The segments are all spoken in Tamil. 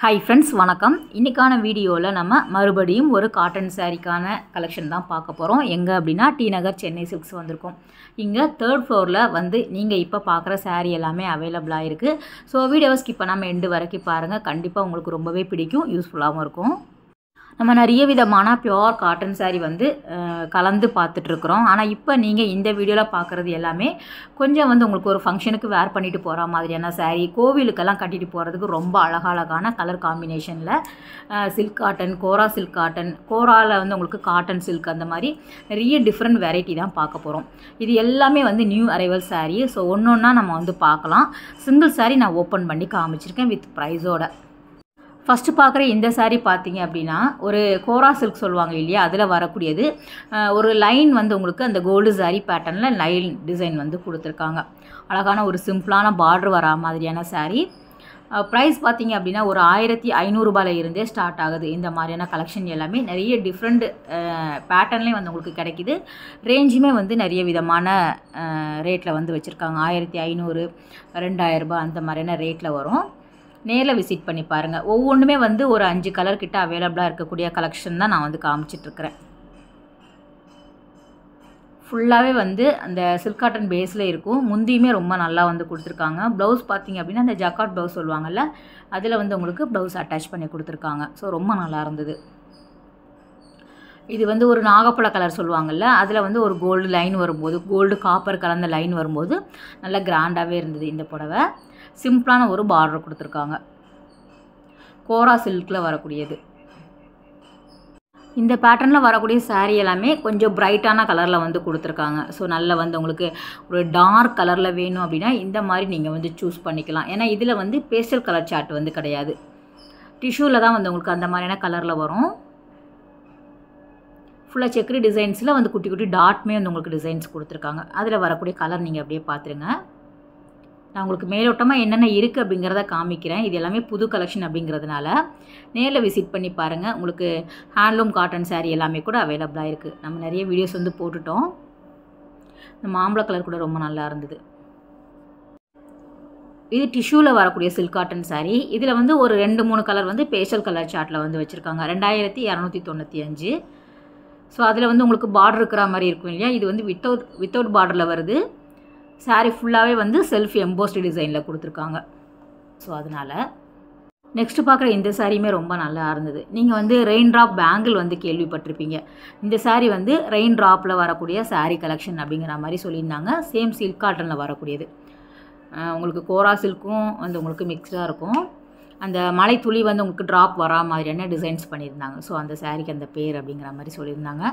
ஹாய் ஃப்ரெண்ட்ஸ், வணக்கம். இன்றைக்கான வீடியோவில் நம்ம மறுபடியும் ஒரு காட்டன் சாரீக்கான கலெக்ஷன் தான் பார்க்க போகிறோம். எங்கே அப்படின்னா டி நகர் சென்னை சில்க்ஸ் வந்திருக்கோம். இங்கே 3rd ஃப்ளோரில் வந்து நீங்கள் இப்போ பார்க்குற சாரீ எல்லாமே அவைலபிளாக இருக்குது. ஸோ வீடியோவை ஸ்கிப் பண்ணாமல் எண்டு வரைக்கும் பாருங்கள். கண்டிப்பாக உங்களுக்கு ரொம்பவே பிடிக்கும், யூஸ்ஃபுல்லாகவும் இருக்கும். நம்ம நிறைய விதமான பியோர் காட்டன் சாரீ வந்து கலந்து பார்த்துட்ருக்குறோம். ஆனால் இப்போ நீங்கள் இந்த வீடியோவில் பார்க்குறது எல்லாமே கொஞ்சம் வந்து உங்களுக்கு ஒரு ஃபங்க்ஷனுக்கு வேர் பண்ணிட்டு போகிற மாதிரியான சாரீ, கோவிலுக்கெல்லாம் கட்டிட்டு போகிறதுக்கு ரொம்ப அழகழகான கலர் காம்பினேஷனில் சில்க் காட்டன், கோரா சில்க் காட்டன், கோராவில் வந்து உங்களுக்கு காட்டன் சில்க், அந்த மாதிரி நிறைய டிஃப்ரெண்ட் வெரைட்டி தான் பார்க்க போகிறோம். இது எல்லாமே வந்து நியூ அரைவல் சாரீ. ஸோ ஒன்று ஒன்றா நம்ம வந்து பார்க்கலாம். சிங்கிள் சாரீ நான் ஓப்பன் பண்ணி காமிச்சிருக்கேன் வித் ப்ரைஸோட. ஃபஸ்ட்டு பார்க்குற இந்த சாரீ பார்த்தீங்க அப்படின்னா ஒரு கோரா சில்க் சொல்லுவாங்க இல்லையா, அதில் வரக்கூடியது. ஒரு லைன் வந்து உங்களுக்கு அந்த கோல்டு சாரீ பேட்டர்னில் லைன் டிசைன் வந்து கொடுத்துருக்காங்க. அழகான ஒரு சிம்பிளான பார்டர் வரா மாதிரியான சாரீ. ப்ரைஸ் பார்த்தீங்க அப்படின்னா ஒரு 1500 இருந்தே ஸ்டார்ட் ஆகுது. இந்த மாதிரியான கலெக்ஷன் எல்லாமே நிறைய டிஃப்ரெண்ட் பேட்டர்ன்லேயும் வந்து உங்களுக்கு கிடைக்கிது. ரேஞ்சுமே வந்து நிறைய விதமான ரேட்டில் வந்து வச்சுருக்காங்க. 1500, 2000 அந்த மாதிரியான ரேட்டில் வரும். நேரில் விசிட் பண்ணி பாருங்கள். ஒவ்வொன்றுமே வந்து ஒரு 5 கலர் கிட்ட அவைலபிளாக இருக்கக்கூடிய கலெக்ஷன் தான் நான் வந்து காமிச்சிட்ருக்கிறேன். ஃபுல்லாகவே வந்து அந்த சில்க் காட்டன் பேஸில் இருக்கும். முந்தியுமே ரொம்ப நல்லா வந்து கொடுத்துருக்காங்க. ப்ளவுஸ் பார்த்திங்க அப்படின்னா அந்த ஜக்காட் ப்ளவுஸ் சொல்லுவாங்கள்ல, அதில் வந்து உங்களுக்கு ப்ளவுஸ் அட்டாச் பண்ணி கொடுத்துருக்காங்க. ஸோ ரொம்ப நல்லா இருந்தது. இது வந்து ஒரு நாகப்பழ கலர் சொல்லுவாங்கள்ல, அதில் வந்து ஒரு கோல்டு லைன் வரும்போது, கோல்டு காப்பர் கலந்த லைன் வரும்போது நல்லா கிராண்டாகவே இருந்தது இந்த புடவை. சிம்பிளான ஒரு பார்டர் கொடுத்துருக்காங்க. கோரா சில்கில் வரக்கூடியது. இந்த பேட்டர்னில் வரக்கூடிய சாரீ எல்லாமே கொஞ்சம் பிரைட்டான கலரில் வந்து கொடுத்துருக்காங்க. ஸோ நல்லா வந்து உங்களுக்கு ஒரு டார்க் கலரில் வேணும் அப்படின்னா இந்த மாதிரி நீங்கள் வந்து சூஸ் பண்ணிக்கலாம். ஏன்னா இதில் வந்து பேஸ்டல் கலர் சார்ட் வந்து கிடையாது. டிஷ்யூவில் தான் வந்து உங்களுக்கு அந்த மாதிரியான கலரில் வரும். ஃபுல்லாக செக்ரி டிசைன்ஸில் வந்து குட்டி குட்டி டாட்மே வந்து உங்களுக்கு டிசைன்ஸ் கொடுத்துருக்காங்க. அதில் வரக்கூடிய கலர் நீங்கள் அப்படியே பார்த்துருங்க. நான் உங்களுக்கு மேலோட்டமாக என்னென்ன இருக்குது அப்படிங்கிறத காமிக்கிறேன். இது எல்லாமே புது கலெக்ஷன் அப்படிங்கிறதுனால நேரில் விசிட் பண்ணி பாருங்கள். உங்களுக்கு ஹேண்ட்லூம் காட்டன் சாரீ எல்லாமே கூட அவைலபிளாக இருக்குது. நம்ம நிறைய வீடியோஸ் வந்து போட்டுட்டோம். இந்த மாம்பழ கலர் கூட ரொம்ப நல்லா இருந்தது. இது டிஷ்யூவில் வரக்கூடிய சில்க் காட்டன் சாரீ. இதில் வந்து ஒரு 2-3 கலர் வந்து பேஸ்டல் கலர் சார்ட்டில் வந்து வச்சுருக்காங்க. 2295. ஸோ அதில் வந்து உங்களுக்கு பார்டர் இருக்கிற மாதிரி இருக்கும் இல்லையா, இது வந்து வித்தவுட் பார்டரில் வருது. சாரீ ஃபுல்லாகவே வந்து செல்ஃப் எம்போஸ்டு டிசைனில் கொடுத்துருக்காங்க. ஸோ அதனால் நெக்ஸ்ட்டு பார்க்குற இந்த சாரியுமே ரொம்ப நல்லா இருந்தது. நீங்கள் வந்து ரெயின் ட்ராப் பேங்கிள் வந்து கேள்விப்பட்டிருப்பீங்க. இந்த சாரீ வந்து ரெயின் ட்ராப்பில் வரக்கூடிய சாரீ கலெக்ஷன் அப்படிங்கிற மாதிரி சொல்லியிருந்தாங்க. சேம் சில்க் காட்டனில் வரக்கூடியது. உங்களுக்கு கோரா சில்க்கும் வந்து உங்களுக்கு மிக்ஸ்டாக இருக்கும். அந்த மலை துளி வந்து உங்களுக்கு ட்ராப் வரா மாதிரியான டிசைன்ஸ் பண்ணியிருந்தாங்க. ஸோ அந்த சாரீக்கு அந்த பேர் அப்படிங்கிற மாதிரி சொல்லியிருந்தாங்க.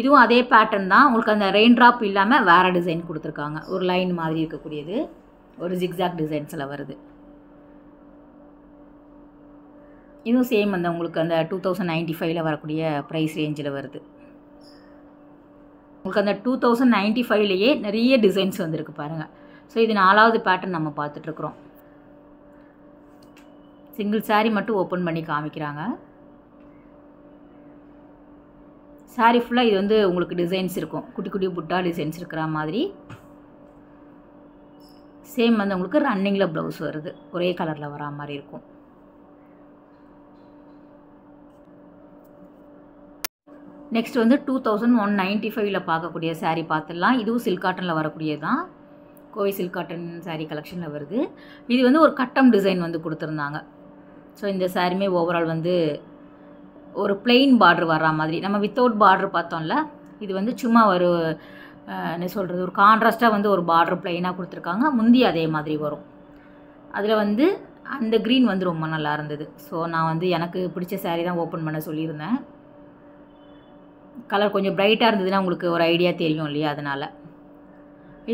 இதுவும் அதே பேட்டர்ன் தான். உங்களுக்கு அந்த ரெயின் ட்ராப் இல்லாமல் வேறு டிசைன் கொடுத்துருக்காங்க. ஒரு லைன் மாதிரி இருக்கக்கூடியது, ஒரு ஜிக்ஸாக் டிசைன்ஸில் வருது. இதுவும் சேம் அந்த உங்களுக்கு அந்த 2095 வரக்கூடிய ப்ரைஸ் ரேஞ்சில் வருது. உங்களுக்கு அந்த 2095 நிறைய டிசைன்ஸ் வந்துருக்கு பாருங்கள். ஸோ இது 4வது பேட்டர்ன் நம்ம பார்த்துட்ருக்குறோம். சிங்கிள் சாரீ மட்டும் ஓப்பன் பண்ணி காமிக்கிறாங்க. சாரீ ஃபுல்லாக இது வந்து உங்களுக்கு டிசைன்ஸ் இருக்கும். குட்டி குட்டி புட்டா டிசைன்ஸ் இருக்கிற மாதிரி. சேம் வந்து உங்களுக்கு ரன்னிங்கில் ப்ளவுஸ் வருது. ஒரே கலரில் வரா மாதிரி இருக்கும். நெக்ஸ்ட் வந்து 2195 பார்க்கக்கூடிய சாரீ பார்த்துடலாம். இதுவும் சில்க் காட்டனில் வரக்கூடியது தான். கோவை சில்க் காட்டன் சாரீ கலெக்ஷனில் வருது. இது வந்து ஒரு கட்டம் டிசைன் வந்து கொடுத்துருந்தாங்க. ஸோ இந்த சாரீமே ஓவரால் வந்து ஒரு பிளெயின் பார்டர் வர்ற மாதிரி. நம்ம வித்தவுட் பார்டர் பார்த்தோம்ல, இது வந்து சும்மா ஒரு என்ன சொல்கிறது, ஒரு கான்ட்ராஸ்ட்டாக வந்து ஒரு பார்டர் பிளெயினாக கொடுத்துருக்காங்க. முந்தி அதே மாதிரி வரும். அதில் வந்து அந்த க்ரீன் வந்து ரொம்ப நல்லா இருந்தது. ஸோ நான் வந்து எனக்கு பிடிச்ச சாரீ தான் ஓப்பன் பண்ண சொல்லியிருந்தேன். கலர் கொஞ்சம் பிரைட்டாக இருந்ததுன்னா உங்களுக்கு ஒரு ஐடியா தெரியும் இல்லையா, அதனால்.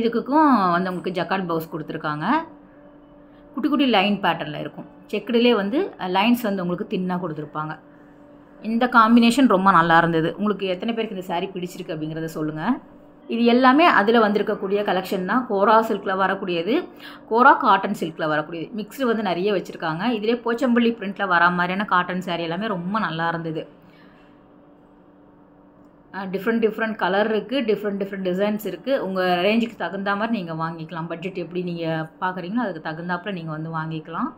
இதுக்கும் வந்து உங்களுக்கு ஜக்காட் ப்ளவுஸ் கொடுத்துருக்காங்க. குட்டி குட்டி லைன் பேட்டர்னில் இருக்கும். செக்குடிலே வந்து லைன்ஸ் வந்து உங்களுக்கு தின்னாக கொடுத்துருப்பாங்க. இந்த காம்பினேஷன் ரொம்ப நல்லா இருந்தது. உங்களுக்கு எத்தனை பேருக்கு இந்த சாரீ பிடிச்சிருக்கு அப்படிங்கிறத சொல்லுங்கள். இது எல்லாமே அதில் வந்திருக்கக்கூடிய கலெக்ஷன் தான். கோரா சில்கில் வரக்கூடியது, கோரா காட்டன் சில்கில் வரக்கூடியது. மிக்ஸ்டு வந்து நிறைய வச்சுருக்காங்க. இதிலே போச்சம்பள்ளி பிரிண்ட்டில் வரா மாதிரியான காட்டன் சாரீ எல்லாமே ரொம்ப நல்லா இருந்தது. டிஃப்ரெண்ட் கலர் இருக்குது, டிஃப்ரெண்ட் டிசைன்ஸ் இருக்குது. உங்கள் ரேஞ்சுக்கு தகுந்த மாதிரி நீங்கள் வாங்கிக்கலாம். பட்ஜெட் எப்படி நீங்கள் பார்க்குறீங்களோ அதுக்கு தகுந்தாப்பில் நீங்கள் வந்து வாங்கிக்கலாம்.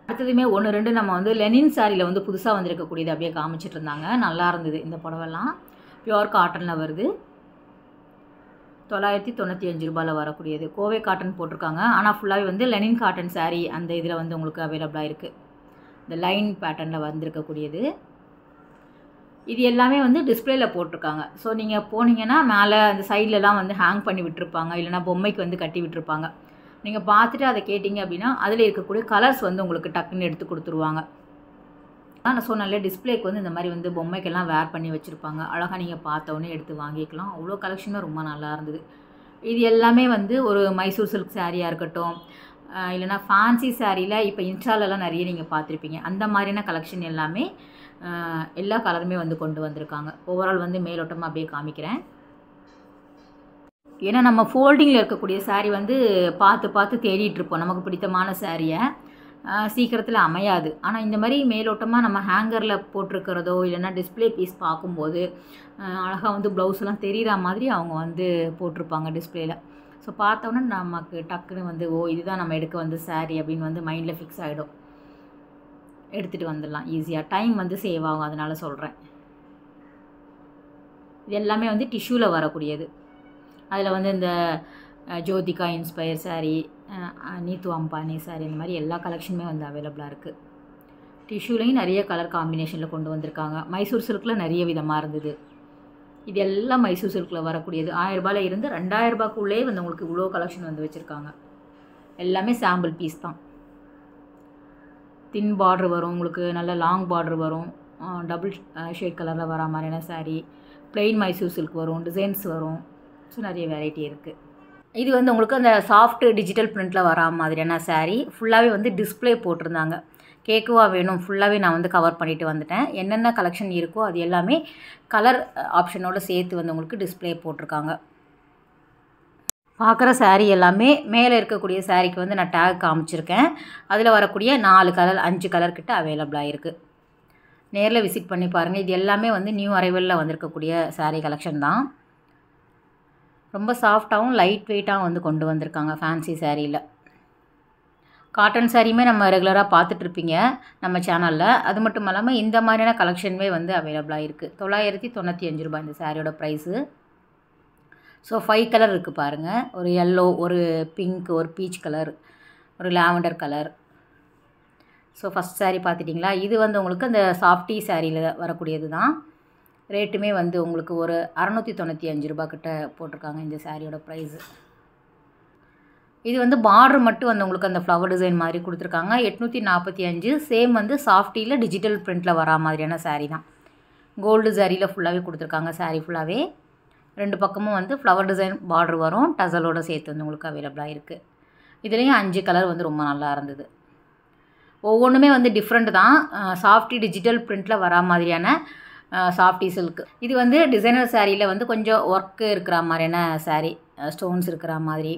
அடுத்ததுமே 1 2 நம்ம வந்து லெனின் சாரியில் வந்து புதுசாக வந்திருக்கக்கூடியது அப்படியே காமிச்சிட்டு இருந்தாங்க. நல்லா இருந்தது இந்த புடவெல்லாம். பியூர் காட்டனில் வருது. 995 ரூபாயில் வரக்கூடியது. கோவை காட்டன் போட்டிருக்காங்க. ஆனால் ஃபுல்லாகவே வந்து லெனின் காட்டன் சாரீ அந்த இதில் வந்து உங்களுக்கு அவைலபிளாக இருக்குது. இந்த லைன் பேட்டர்னில் வந்திருக்கக்கூடியது. இது எல்லாமே வந்து டிஸ்பிளேயில் போட்டிருக்காங்க. ஸோ நீங்கள் போனீங்கன்னா மேலே அந்த சைட்லலாம் வந்து ஹேங் பண்ணி விட்டுருப்பாங்க, இல்லைனா பொம்மைக்கு வந்து கட்டி விட்டுருப்பாங்க. நீங்கள் பார்த்துட்டு அதை கேட்டிங்க அப்படின்னா அதில் இருக்கக்கூடிய கலர்ஸ் வந்து உங்களுக்கு டக்குன்னு எடுத்து கொடுத்துருவாங்க. நான் சொன்னாலே டிஸ்பிளேக்கு வந்து இந்த மாதிரி வந்து பொம்மைக்கெல்லாம் வேர் பண்ணி வச்சுருப்பாங்க. அழகாக நீங்கள் பார்த்தோன்னே எடுத்து வாங்கிக்கலாம். அவ்வளோ கலெக்ஷனுமே ரொம்ப நல்லா இருந்தது. இது எல்லாமே வந்து ஒரு மைசூர் சில்க் சாரியாக இருக்கட்டும், இல்லைனா ஃபேன்சி சாரியில் இப்போ இன்ஸ்டாலெலாம் நிறைய நீங்கள் பார்த்துருப்பீங்க. அந்த மாதிரியான கலெக்ஷன் எல்லாமே எல்லா கலருமே வந்து கொண்டு வந்திருக்காங்க. ஓவரால் வந்து மேலோட்டமாக அப்படியே காமிக்கிறேன். ஏன்னா நம்ம ஃபோல்டிங்கில் இருக்கக்கூடிய சாரீ வந்து பார்த்து தேடிட்டுருப்போம் நமக்கு பிடித்தமான சாரியை. சீக்கிரத்தில் அமையாது. ஆனால் இந்த மாதிரி மேலோட்டமாக நம்ம ஹேங்கரில் போட்டிருக்கிறதோ இல்லைனா டிஸ்பிளே பீஸ் பார்க்கும்போது அழகாக வந்து ப்ளவுஸ்லாம் தெரிகிற மாதிரி அவங்க வந்து போட்டிருப்பாங்க டிஸ்பிளேயில். ஸோ பார்த்தோன்னே நமக்கு டக்குன்னு வந்து இதுதான் நம்ம எடுக்க வந்து சாரீ அப்படின்னு வந்து மைண்டில் ஃபிக்ஸ் ஆகிடும். எடுத்துகிட்டு வந்துடலாம் ஈஸியாக. டைம் வந்து சேவ் ஆகும், அதனால் சொல்கிறேன். இது எல்லாமே வந்து டிஷ்யூவில் வரக்கூடியது. அதில் வந்து இந்த ஜோதிகா இன்ஸ்பயர் சாரீ, நீத்து அம்பானி சாரீ, இந்த மாதிரி எல்லா கலெக்ஷனுமே வந்து அவைலபிளாக இருக்குது. டிஷ்யூலையும் நிறைய கலர் காம்பினேஷனில் கொண்டு வந்திருக்காங்க. மைசூர் சில்கில் நிறைய விதமாக இருந்தது. இது எல்லாம் மைசூர் சில்கில் வரக்கூடியது. 1000 ரூபாயில் இருந்து 2000 ரூபாய்க்குள்ளே வந்து உங்களுக்கு இவ்வளோ கலெக்ஷன் வந்து வச்சுருக்காங்க. எல்லாமே சாம்பிள் பீஸ் தான். தின் பார்டர் வரும், உங்களுக்கு நல்ல லாங் பார்டர் வரும், டபுள் ஷேட் கலரில் வர மாதிரியான சாரீ, பிளெயின் மைசூர் சில்க் வரும், டிசைன்ஸ் வரும். ஸோ நிறைய வெரைட்டி இருக்குது. இது வந்து உங்களுக்கு அந்த சாஃப்ட் டிஜிட்டல் பிரிண்டில் வரா மாதிரியான சாரீ. ஃபுல்லாகவே வந்து டிஸ்பிளே போட்டிருந்தாங்க. கேக்குவா வேணும் ஃபுல்லாகவே நான் வந்து கவர் பண்ணிவிட்டு வந்துட்டேன். என்னென்ன கலெக்ஷன் இருக்கோ அது எல்லாமே கலர் ஆப்ஷனோடு சேர்த்து வந்து உங்களுக்கு டிஸ்பிளே போட்டிருக்காங்க. பார்க்குற சாரீ எல்லாமே மேலே இருக்கக்கூடிய சாரீக்கு வந்து நான் டேக் காமிச்சிருக்கேன். அதில் வரக்கூடிய 4 கலர் 5 கலர் கிட்ட அவைலபிளாக இருக்குது. நேரில் விசிட் பண்ணி பாருங்கள். இது எல்லாமே வந்து நியூ அரைவலில் வந்திருக்கக்கூடிய சாரீ கலெக்ஷன் தான். ரொம்ப சாஃப்டாகவும் லைட் வெயிட்டாகவும் வந்து கொண்டு வந்திருக்காங்க ஃபேன்சி சாரியில். காட்டன் சாரியுமே நம்ம ரெகுலராக பார்த்துட்ருப்பீங்க நம்ம சேனலில். அது மட்டும் இல்லாமல் இந்த மாதிரியான கலெக்ஷனுமே வந்து அவைலபிளாக இருக்குது. 995 ரூபாய் இந்த சாரியோட ப்ரைஸு. ஸோ 5 கலர் இருக்குது பாருங்கள். ஒரு எல்லோ, ஒரு பிங்க், ஒரு பீச் கலர், ஒரு lavender colour. So first sari பார்த்துட்டிங்களா? இது வந்து உங்களுக்கு அந்த சாஃப்டி சாரியில் வரக்கூடியது தான். ரேட்டுமே வந்து உங்களுக்கு ஒரு 695 ரூபா கிட்ட போட்டிருக்காங்க இந்த சாரியோட ப்ரைஸு. இது வந்து பார்டர் மட்டும் வந்து உங்களுக்கு அந்த ஃப்ளவர் டிசைன் மாதிரி கொடுத்துருக்காங்க. 845. சேம் வந்து சாஃப்டியில் டிஜிட்டல் பிரிண்டில் வரா மாதிரியான சாரீ தான். கோல்டு சாரியில் ஃபுல்லாகவே கொடுத்துருக்காங்க. சாரீ ஃபுல்லாகவே 2 பக்கமும் வந்து ஃப்ளவர் டிசைன் பார்டர் வரும். டசலோடு சேர்த்து வந்து உங்களுக்கு அவைலபிளாக இருக்குது. இதுலேயும் 5 கலர் வந்து ரொம்ப நல்லா இருந்தது. ஒவ்வொன்றுமே வந்து டிஃப்ரெண்ட் தான். சாஃப்டி டிஜிட்டல் பிரிண்டில் வரா மாதிரியான சாஃப்டி சில்க். இது வந்து டிசைனர் சாரியில் வந்து கொஞ்சம் ஒர்க்கு இருக்கிற மாதிரியான சாரீ, ஸ்டோன்ஸ் இருக்கிற மாதிரி.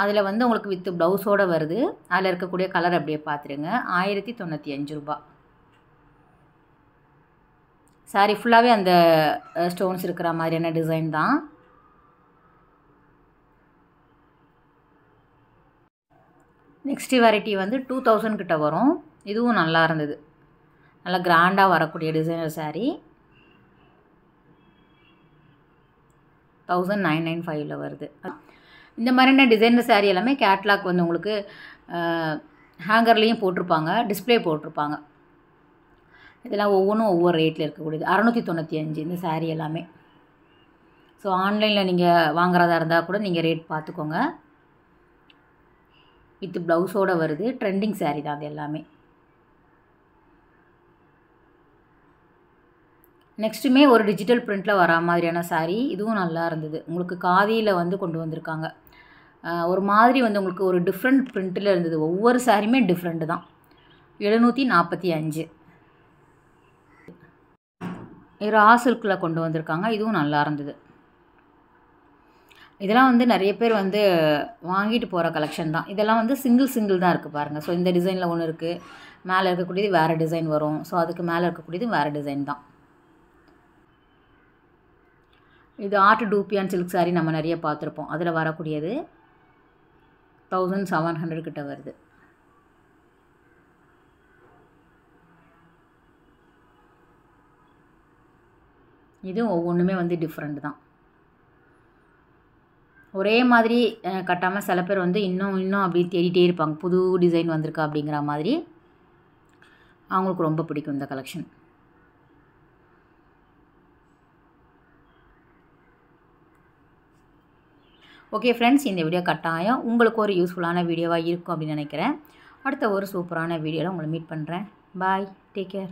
அதில் வந்து உங்களுக்கு வித் ப்ளவுஸோடு வருது. அதில் இருக்கக்கூடிய கலர் அப்படியே பார்த்துருங்க. 1095 ரூபா. சாரீ ஃபுல்லாகவே அந்த ஸ்டோன்ஸ் இருக்கிற மாதிரியான டிசைன் தான். நெக்ஸ்ட் வெரைட்டி வந்து 2000 கிட்ட வரும். இதுவும் நல்லா இருந்தது. நல்லா கிராண்டாக வரக்கூடிய டிசைனர் சாரீ. 1995 வருது. இந்த மாதிரியான டிசைனர் சாரீ எல்லாமே கேட்லாக் வந்து உங்களுக்கு ஹேங்கர்லேயும் போட்டிருப்பாங்க, டிஸ்பிளே போட்டிருப்பாங்க. இதெல்லாம் ஒவ்வொன்றும் ஒவ்வொரு ரேட்டில் இருக்கக்கூடியது. 695 இந்த சாரீ எல்லாமே. ஸோ ஆன்லைனில் நீங்கள் வாங்குறதா இருந்தால் கூட நீங்கள் ரேட் பார்த்துக்கோங்க. வித் ப்ளவுஸோடு வருது. ட்ரெண்டிங் சாரீ தான் அது எல்லாமே. நெக்ஸ்ட்டுமே ஒரு டிஜிட்டல் பிரிண்டில் வரா மாதிரியான சாரீ. இதுவும் நல்லா இருந்தது. உங்களுக்கு காதியில் வந்து கொண்டு வந்திருக்காங்க. ஒரு மாதிரி வந்து உங்களுக்கு ஒரு டிஃப்ரெண்ட் பிரிண்ட்டில் இருந்தது. ஒவ்வொரு சாரியுமே டிஃப்ரெண்ட்டு தான். 745. ரா சில்கில் கொண்டு வந்திருக்காங்க. இதுவும் நல்லா இருந்தது. இதெல்லாம் வந்து நிறைய பேர் வந்து வாங்கிட்டு போகிற கலெக்ஷன் தான். இதெல்லாம் வந்து சிங்கிள் தான் இருக்குது பாருங்கள். ஸோ இந்த டிசைனில் ஒன்று இருக்குது. மேலே இருக்கக்கூடியது வேறு டிசைன் வரும். ஸோ அதுக்கு மேலே இருக்கக்கூடியது வேறு டிசைன் தான். இது ஆர்ட் டூப்பியான் சில்க் சாரீ நம்ம நிறைய பார்த்துருப்போம். அதில் வரக்கூடியது 1700 கிட்ட வருது. இதுவும் ஒவ்வொன்றுமே வந்து டிஃப்ரெண்ட் தான். ஒரே மாதிரி கட்டாமல் சில பேர் வந்து இன்னும் அப்படி தேடிட்டே இருப்பாங்க, புது டிசைன் வந்திருக்கா அப்படிங்கிற மாதிரி. அவங்களுக்கு ரொம்ப பிடிக்கும் இந்த கலெக்ஷன். ஓகே ஃப்ரெண்ட்ஸ், இந்த வீடியோ கட்டாயம் உங்களுக்கு ஒரு யூஸ்ஃபுல்லான வீடியோவாக இருக்கும் அப்படின்னு நினைக்கிறேன். அடுத்த ஒரு சூப்பரான வீடியோவில் உங்களை மீட் பண்ணுறேன். பாய், டேக் கேர்.